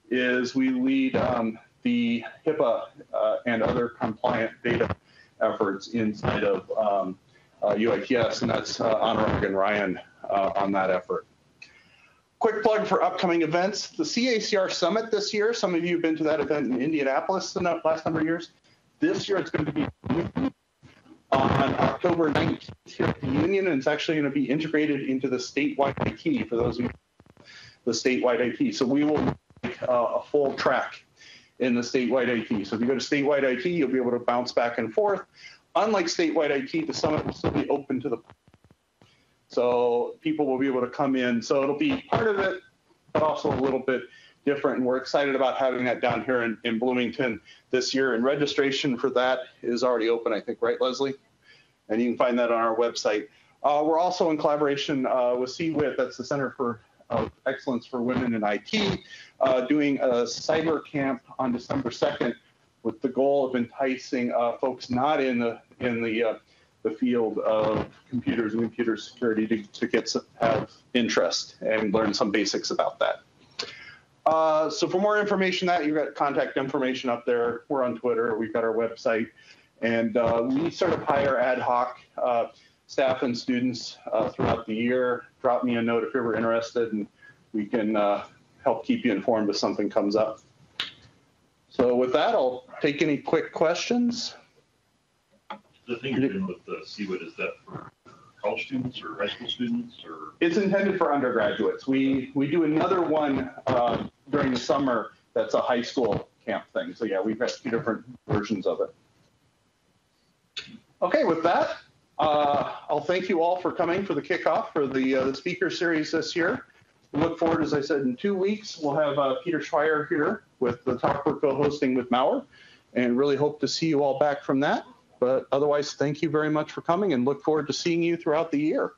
is we lead the HIPAA and other compliant data efforts inside of UITS, and that's Anurag and Ryan on that effort. Quick plug for upcoming events. The CACR Summit this year, some of you have been to that event in Indianapolis in the last number of years. This year it's going to be on October 19th here at the Union, and it's actually going to be integrated into the statewide IT for those who know the statewide IT. So we will make a full track in the statewide IT. So if you go to statewide IT, you'll be able to bounce back and forth. Unlike statewide IT, the summit will still be open to the public. So people will be able to come in. So it'll be part of it, but also a little bit different. And we're excited about having that down here in Bloomington this year. And registration for that is already open, I think, right, Leslie? And you can find that on our website. We're also in collaboration with CWIT, that's the Center for Excellence for Women in IT, doing a cyber camp on December 2nd with the goal of enticing folks not in the field of computers and computer security to have interest and learn some basics about that. So for more information, you've got contact information up there. We're on Twitter. We've got our website. And we sort of hire ad hoc staff and students throughout the year. Drop me a note if you're ever interested, and we can help keep you informed if something comes up. So with that, I'll take any quick questions. The thing you're doing with the CWIT, is that for college students or high school students, or? It's intended for undergraduates. We do another one during the summer that's a high school camp thing. So yeah, we've got 2 different versions of it. Okay, with that, I'll thank you all for coming for the kickoff for the speaker series this year. We look forward, as I said, in 2 weeks, we'll have Peter Swire here with the talk we're co-hosting with Maurer, and really hope to see you all back from that. But otherwise, thank you very much for coming, and look forward to seeing you throughout the year.